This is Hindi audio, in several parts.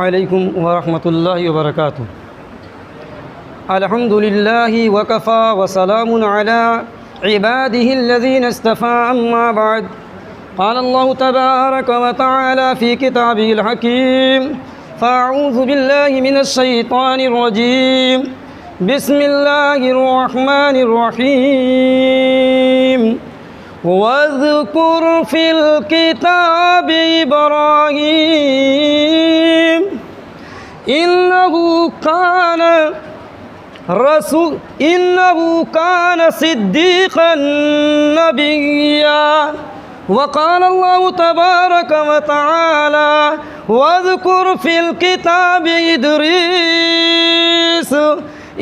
अस्सलामुअलैकुम वरहमतुल्लाहि वबरकातुहू। अल्हम्दुलिल्लाहि वकफ़ा वसलामुन अला इबादिहिल्लज़ीना इस्तफ़ा अम्मा बअद। क़ालल्लाहु तबारक व तआला फ़ी किताबिहिल हकीम फ़अऊज़ु बिल्लाहि मिनश्शैतानिर रजीम। बिस्मिल्लाहिर रहमानिर रहीम। वज़्कुर फ़िल किताबि इब्राहीम इन्नहु कान सिद्दीक़न नबिय्या। वक़ालल्लाहु तबारक व तआला वज़्कुर फ़िल किताबि इद्रीस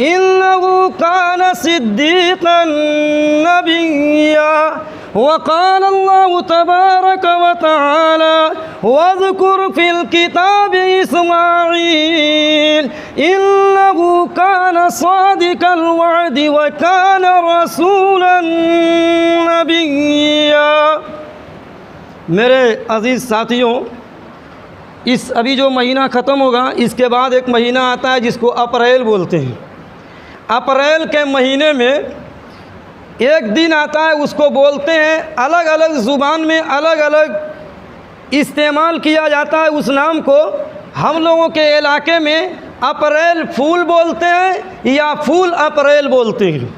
इन्नहु कान सिद्दीक़न नबिय्या। वक़ालल्लाहु तबारक व तआला वज़्कुर फ़िल किताबि इस्माईल इन्नहु कान सादिक़ल वअद व कान रसूलन नबिय्या। मेरे अज़ीज़ साथियों, इस अभी जो महीना ख़त्म होगा इसके बाद एक महीना आता है जिसको अप्रैल बोलते हैं। अप्रैल के महीने में एक दिन आता है, उसको बोलते हैं, अलग अलग ज़ुबान में अलग अलग इस्तेमाल किया जाता है उस नाम को। हम लोगों के इलाके में अप्रैल फूल बोलते हैं या फूल अप्रैल बोलते हैं।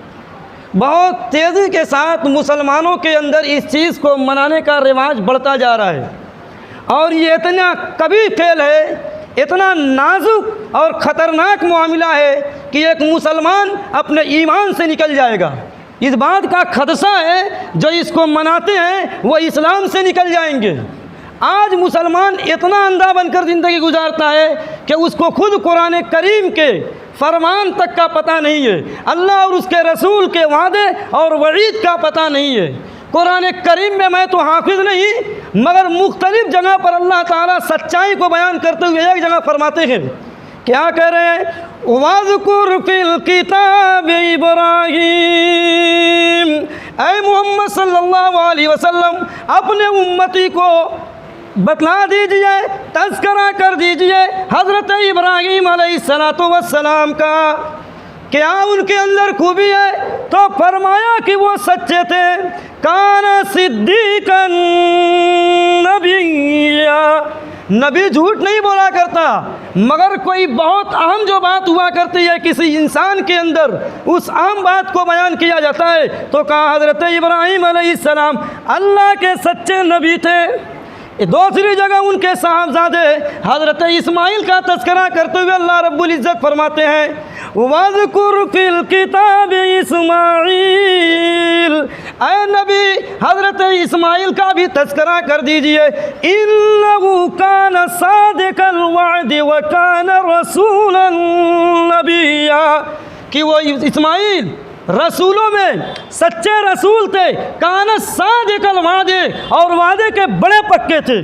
बहुत तेज़ी के साथ मुसलमानों के अंदर इस चीज़ को मनाने का रिवाज बढ़ता जा रहा है और ये इतना कबीह खेल है, इतना नाजुक और ख़तरनाक मामला है कि एक मुसलमान अपने ईमान से निकल जाएगा। इस बात का खदशा है जो इसको मनाते हैं वो इस्लाम से निकल जाएंगे। आज मुसलमान इतना अंधा बनकर ज़िंदगी गुजारता है कि उसको खुद कुरान करीम के फरमान तक का पता नहीं है, अल्लाह और उसके रसूल के वादे और वईद का पता नहीं है। कुरान करीम में मैं तो हाफिज़ नहीं, मगर मुख्तलिफ़ जगह पर अल्लाह ताला सच्चाई को बयान करते हुए एक जगह फरमाते हैं, क्या कह रहे हैं? वज़्कुर फ़िल किताबि इब्राहीम। ऐ मोहम्मद सल्लल्लाहु अलैहि वसल्लम, अपने उम्मती को बतला दीजिए, तज़किरा कर दीजिए हज़रत इब्राहीम अलैहिस्सलातु वस्सलाम का। क्या उनके अंदर खूबी है? तो फरमाया कि वो सच्चे थे। काना सिद्दीक़न नबिय्या, नबी झूठ नहीं बोला करता, मगर कोई बहुत अहम जो बात हुआ करती है किसी इंसान के अंदर, उस अहम बात को बयान किया जाता है। तो कहा हज़रत इब्राहीम अलैहिस्सलाम अल्लाह के सच्चे नबी थे। दूसरी जगह उनके साहबजादे हज़रत इस्माईल का तज़किरा करते हुए अल्लाह रब्बुल इज़्ज़त फरमाते हैं, वज़्कुर फ़िल किताबि इस्माईल। ऐ नबी, हज़रत इस्माईल का भी तज़किरा कर दीजिए। इन्नहु कान सादिक़ल वअद व कान रसूलन नबिय्या, कि वो इस्माईल रसूलों में सच्चे रसूल थे। कान सादिक़ल वादे, और वादे के बड़े पक्के थे।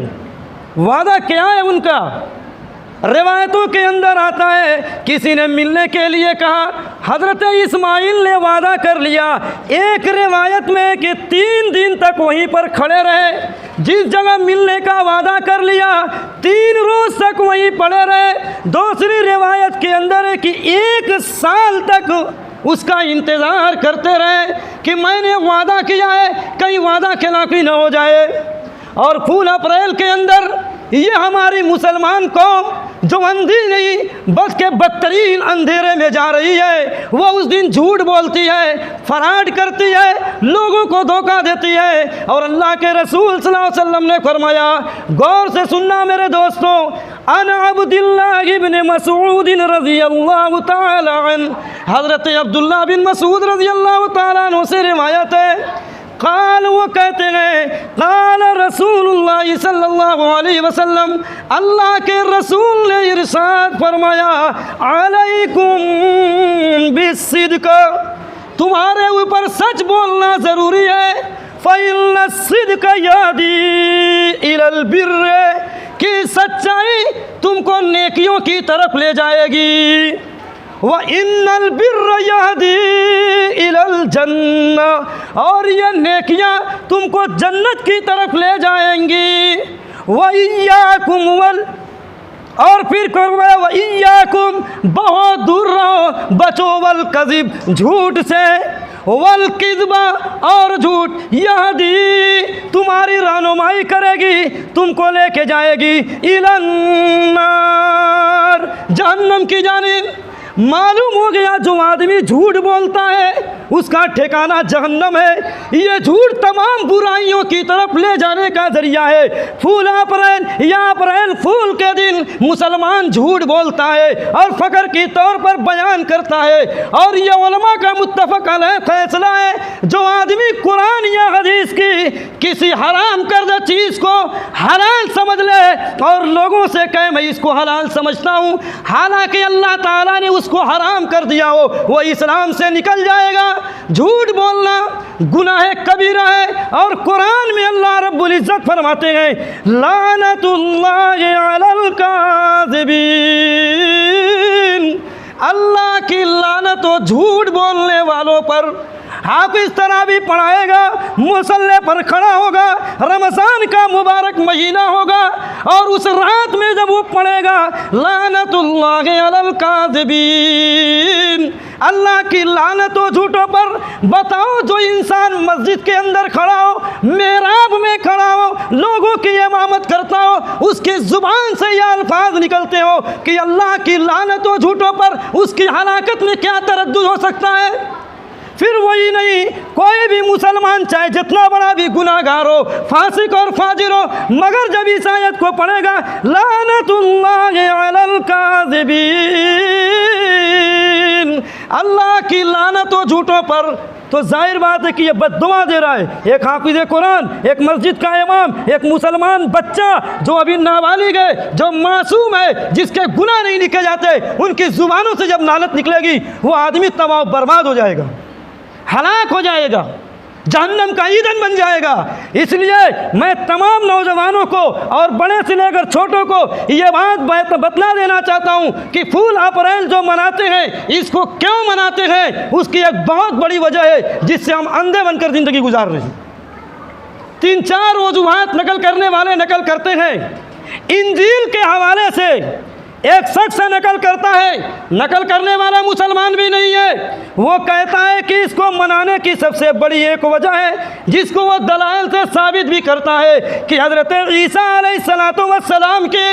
वादा क्या है उनका? रिवायतों के अंदर आता है किसी ने मिलने के लिए कहा, हज़रत इस्माईल ने वादा कर लिया। एक रिवायत में कि 3 दिन तक वहीं पर खड़े रहे, जिस जगह मिलने का वादा कर लिया 3 रोज़ तक वहीं पड़े रहे। दूसरी रिवायत के अंदर है कि 1 साल तक उसका इंतज़ार करते रहे कि मैंने वादा किया है, कहीं वादा खिलाफी न हो जाए। और फूल अप्रैल के अंदर ये हमारी मुसलमान कौम जो अंधी नहीं बल्कि बदतरीन अंधेरे में जा रही है, वो उस दिन झूठ बोलती है, फराड करती है, लोगों को धोखा देती है। और अल्लाह के रसूल सल्लल्लाहु अलैहि वसल्लम ने फरमाया, गौर से सुनना मेरे दोस्तों, अन अब्दुल्लाह इब्न मसूद रज़ियल्लाहु ताला अन्हु, हज़रत अब्दुल्लाह बिन मसूद रज़ियल्लाहु ताला अन्हु से रिवायत है, काल वो कहते हैं, काल रसूलुल्लाह सल्लल्लाहु अलैहि वसल्लम, अल्लाह के रसूल ने इरशाद फरमाया, अलैकुम बिस्सिद्क़, तुम्हारे ऊपर सच बोलना ज़रूरी है। फ़इन्न सिद्क़ यहदी इलल बिर्र, कि सच्चाई तुमको नेकियों की तरफ ले जाएगी। व इन्नल बिर्र यहदी इलल जन्ना, और ये नेकियां तुमको जन्नत की तरफ ले जाएंगी। व इय्याकुम वल और फिर वइय्याकुम, बहुत दूर रहो, बचो वल कज़िब, झूठ से, वल किज़्बा, और झूठ, यहदी, तुम्हारी रहनुमाई करेगी, तुमको लेके जाएगी इलन नार, जहन्नम की जानिब। मालूम हो गया जो आदमी झूठ बोलता है उसका ठिकाना जहन्नम है। ये झूठ तमाम बुराइयों की तरफ ले जाने का जरिया है। फूल अप्रैल या अप्रैल फूल के दिन मुसलमान झूठ बोलता है और फ़ख्र की तौर पर बयान करता है। और ये उलमा का मुत्तफ़क़ अलैह फैसला है, जो आदमी कुरान या हदीस की किसी हराम करदा चीज़ को हलाल समझ ले और लोगों से कहे मैं इसको हलाल समझता हूँ, हालांकि अल्लाह ताला ने उसको हराम कर दिया हो, वो इस्लाम से निकल जाएगा। झूठ बोलना गुनाह कबीरा है। और कुरान में अल्लाह रब्बुल इज़्ज़त फरमाते हैं, लानतुल्लाहि अलल काज़िबीन, अल्लाह की लानत हो झूठ बोलने वालों पर। हाफिज़ तरावी पढ़ाएगा, मुसल्ले पर खड़ा होगा, रमज़ान का मुबारक महीना होगा और उस रात में जब वो पढ़ेगा लानतुल्लाहि अलल काज़िबीन, अल्लाह की लानत हो झूठों पर। बताओ जो इंसान मस्जिद के अंदर खड़ा हो, मेहराब में खड़ा हो, लोगों की इमामत करता हो, उसकी ज़ुबान से ये अल्फाज निकलते हो कि अल्लाह की लानत हो झूठों पर, उसकी हलाकत में क्या तरद्दुद हो सकता है। फिर वही नहीं, कोई भी मुसलमान चाहे जितना बड़ा भी गुनाहगार हो, फासिक और फाजिर हो, मगर जब इस आयत को पढ़ेगा लानतुल्लाहि अलल काज़िबीन, अल्लाह की लानत हो झूठों पर, तो जाहिर बात है कि ये बद्दुआ दे रहा है। एक हाफिज़ कुरान, एक मस्जिद का इमाम, एक मुसलमान बच्चा जो अभी नाबालिग है, जो मासूम है, जिसके गुनाह नहीं लिखे जाते, उनकी ज़ुबानों से जब लानत निकलेगी वो आदमी तबाह बर्बाद हो जाएगा, हलाक हो जाएगा, जहन्नम का ईंधन बन जाएगा। इसलिए मैं तमाम नौजवानों को और बड़े से लेकर छोटों को ये बात बतला देना चाहता हूँ कि फूल अप्रैल जो मनाते हैं, इसको क्यों मनाते हैं, उसकी एक बहुत बड़ी वजह है जिससे हम अंधे बनकर ज़िंदगी गुजार रहे हैं। 3-4 वजूहात नकल करने वाले नकल करते हैं। इंजील के हवाले से एक शख्स नकल करता है, नकल करने वाला मुसलमान भी नहीं है, वो कहता है कि इसको मनाने की सबसे बड़ी एक वजह है जिसको वो दलाइल से साबित भी करता है कि हज़रत ईसा अलैहिस्सलातु वस्सलाम के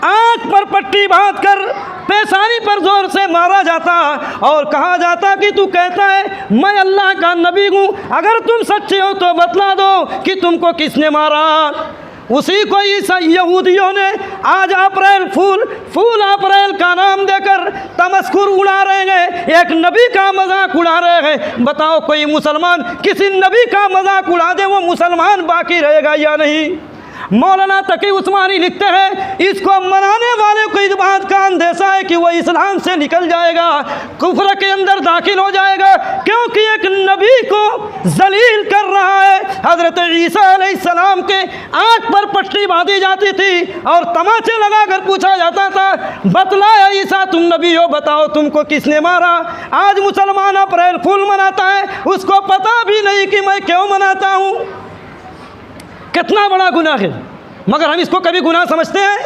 आँख पर पट्टी बांध कर पेशानी पर जोर से मारा जाता और कहा जाता कि तू कहता है मैं अल्लाह का नबी हूँ, अगर तुम सच्चे हो तो बतला दो कि तुमको किसने मारा। उसी को यहूदियों ने आज अप्रैल फूल अप्रैल का नाम देकर तमस्कुर उड़ा रहे हैं, एक नबी का मजाक उड़ा रहे हैं। बताओ कोई मुसलमान किसी नबी का मजाक उड़ा दे, वो मुसलमान बाकी रहेगा या नहीं। मौलाना तकी उस्मानी लिखते हैं, इसको मनाने वाले को इस बात का अंदेशा है कि वह इस्लाम से निकल जाएगा, कुफ्र के अंदर दाखिल हो जाएगा, क्योंकि एक नबी को जलील कर रहा है। हज़रत ईसा अलैहिस्सलाम के आँख पर पट्टी बांधी जाती थी और तमाचे लगाकर पूछा जाता था, बतलाया ईसा तुम नबी हो, बताओ तुमको किसने मारा। आज मुसलमान अप्रैल फूल मनाता है, उसको पता भी नहीं कि मैं क्यों मनाता हूँ। कितना बड़ा गुनाह है, मगर हम इसको कभी गुनाह समझते हैं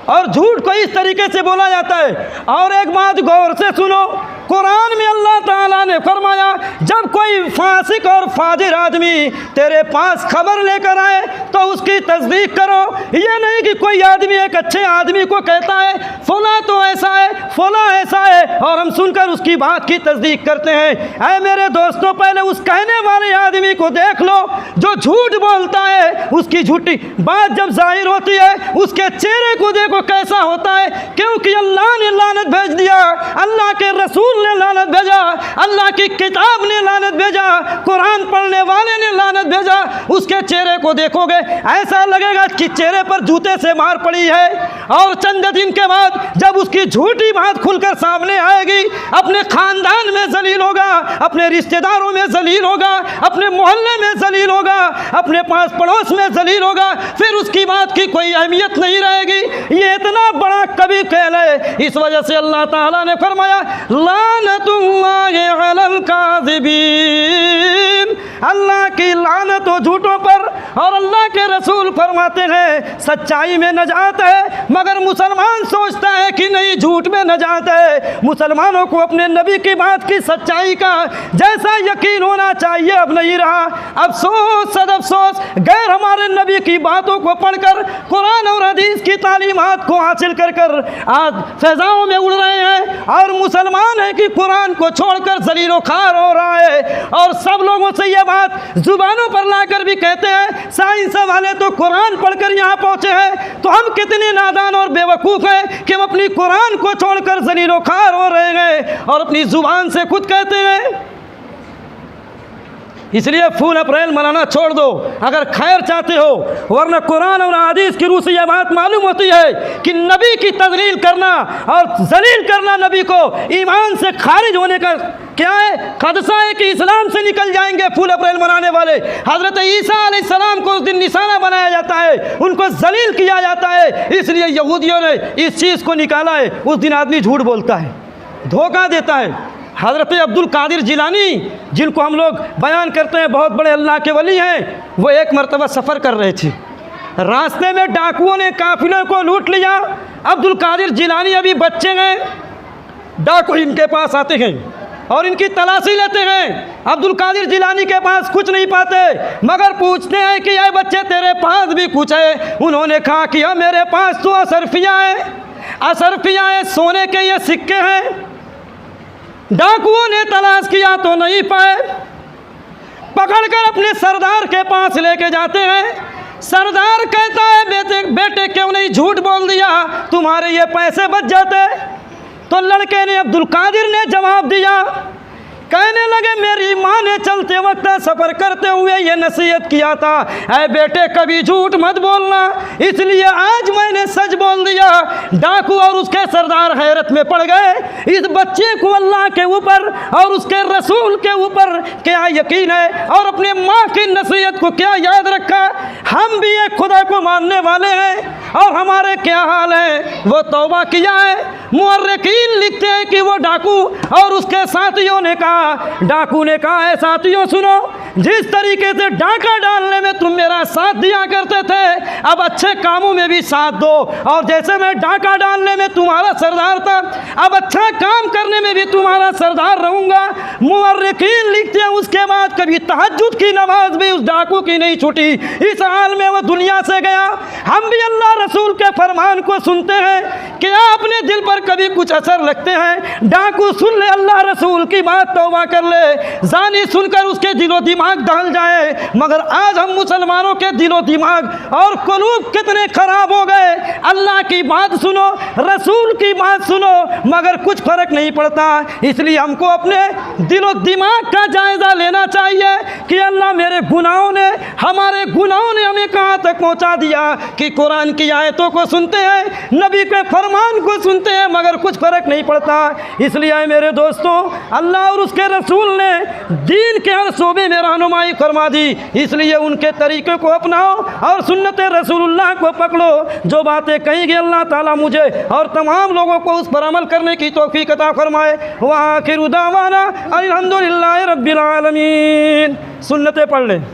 और झूठ को इस तरीके से बोला जाता है। और एक बात गौर से सुनो, कुरान में अल्लाह ताला ने फरमाया जब कोई फासिक और फाजिर आदमी तेरे पास खबर लेकर आए तो उसकी तस्दीक करो। ये नहीं कि कोई आदमी एक अच्छे आदमी को कहता है फला तो ऐसा है, फला ऐसा है, और हम सुनकर उसकी बात की तस्दीक करते हैं। ऐ मेरे दोस्तों, पहले उस कहने वाले आदमी को देख लो जो झूठ बोलता है। उसकी झूठी बात जब जाहिर होती है, उसके चेहरे को देखो कैसा होता है, क्योंकि अल्लाह ने लानत भेज दिया, अल्लाह के रसूल ने लानत भेजा, अल्लाह की किताब ने लानत भेजा, कुरान पढ़ने वाले ने लानत भेजा। उसके चेहरे को देखोगे ऐसा लगेगा कि चेहरे पर जूते से मार पड़ी है। और चंद दिन के बाद जब उसकी झूठी बात खुलकर सामने आएगी, अपने खानदान में जलील होगा, अपने रिश्तेदारों में जलील होगा, अपने मोहल्ले में जलील होगा, अपने पास पड़ोस में जलील होगा, फिर उसकी बात की कोई अहमियत नहीं रहेगी। ये इतना बड़ा कभी खेल है। इस वजह से अल्लाह ताला ने फरमाया लानतुल्लाहि अलल काज़िबीन, अल्लाह की लानत हो झूठों पर। और अल्लाह के रसूल फरमाते हैं सच्चाई में नजात है, मगर मुसलमान सोचता ही झूठ में न जाते। मुसलमानों को अपने नबी की बात की सच्चाई का जैसा यकीन होना चाहिए अब नहीं रहा। अफसोस सद अफसोस, गैर हमारे नबी की बातों को पढ़कर, कुरान और हदीस की तालीमात को हासिल कर कर आज फैजाओं में उड़ रहे हैं और मुसलमान है कि कुरान को छोड़कर जलीलो खार हो रहा है। और सब लोगों से ये बात जुबानों पर लाकर भी कहते हैं साइंस वाले तो कुरान पढ़कर यहाँ पहुँचे हैं, तो हम कितने नादान और बेवकूफ़ हैं कि हम अपनी कुरान को छोड़कर जलीलो खार हो रहे हैं और अपनी जुबान से खुद कहते हैं। इसलिए फूल अप्रैल मनाना छोड़ दो अगर खैर चाहते हो, वरना कुरान और हदीस की रूह से यह बात मालूम होती है कि नबी की तज़लील करना और जलील करना नबी को ईमान से खारिज होने का क्या है, खदशा है कि इस्लाम से निकल जाएंगे फूल अप्रैल मनाने वाले। हज़रत ईसा अलैहिस्सलाम को उस दिन निशाना बनाया जाता है, उनको जलील किया जाता है, इसलिए यहूदियों ने इस चीज़ को निकाला है। उस दिन आदमी झूठ बोलता है, धोखा देता है। हज़रत अब्दुल कादिर जिलानी, जिनको हम लोग बयान करते हैं बहुत बड़े अल्लाह के वली हैं, वो एक मरतबा सफ़र कर रहे थे, रास्ते में डाकुओं ने काफिले को लूट लिया। अब्दुल कादिर जिलानी अभी बच्चे हैं, डाकू इनके पास आते हैं और इनकी तलाशी लेते हैं। अब्दुल कादिर जिलानी के पास कुछ नहीं पाते, मगर पूछते हैं कि ये बच्चे तेरे पास भी कुछ है? उन्होंने कहा कि हाँ मेरे पास तो असरफिया है, असरफिया है, सोने के ये सिक्के हैं। डाकुओं ने तलाश किया तो नहीं पाए, पकड़कर अपने सरदार के पास लेके जाते हैं। सरदार कहता है बेटे क्यों नहीं झूठ बोल दिया, तुम्हारे ये पैसे बच जाते। तो लड़के ने, अब्दुल कादिर ने जवाब दिया, कहने लगे मेरी माँ ने चलते वक्त सफ़र करते हुए ये नसीहत किया था, ऐ बेटे कभी झूठ मत बोलना, इसलिए आज मैंने सच बोल दिया। डाकू और उसके सरदार हैरत में पड़ गए, इस बच्चे को अल्लाह के ऊपर और उसके रसूल के ऊपर क्या यकीन है और अपने माँ की नसीहत को क्या याद रखा। हम भी एक खुदा को मानने वाले हैं और हमारे क्या हाल है, वो तौबा किया है। मुअर्रिखीन लिखते हैं कि वो डाकू और उसके साथियों ने कहा, डाकू ने कहा है साथियों सुनो, जिस तरीके से डाका डालने में तुम मेरा साथ दिया करते थे, अब अच्छे कामों में भी साथ दो। और जैसे मैं डाका डालने में तुम्हारा सरदार था, अब अच्छा काम करने में भी तुम्हारा सरदार रहूँगा। मुअर्रिखीन लिखते हैं उसके बाद कभी तहज्जुद की नमाज भी उस डाकू की नहीं छूटी, इस हाल में वो दुनिया से गया। हम भी अल्लाह रसूल के फरमान को सुनते हैं, क्या अपने दिल पर कभी कुछ असर लगते हैं? डाकू सुन ले अल्लाह रसूल की बात, तौबा कर ले, जानी सुनकर उसके दिलो दिमाग दहल जाए। मगर आज हम मुसलमानों के दिलो दिमाग और कुलूब कितने खराब हो गए। अल्लाह की बात सुनो, रसूल की बात सुनो, मगर कुछ फर्क नहीं पड़ता। इसलिए हमको अपने दिलो दिमाग का जायज़ा लेना चाहिए कि अल्लाह मेरे गुनाहों ने, हमारे गुनाहों ने हमें कहाँ तक पहुँचा दिया कि कुरान की आयतों को सुनते हैं, नबी के फरमान को सुनते हैं, मगर कुछ फर्क नहीं पड़ता। इसलिए मेरे दोस्तों, अल्लाह और उसके रसूल ने दीन के हर शोबे में रहनुमाई फरमा दी, इसलिए उनके तरीक़े को अपनाओ और सुन्नत रसूलुल्लाह को पकड़ो। जो बातें कही गई अल्लाह ताला मुझे और तमाम लोगों को उस पर अमल करने की तौफीक अता फरमाए। व आखिरु दावाना अल्हम्दुलिल्लाहि रब्बिल आलमीन। सुन्नतें पढ़ लें।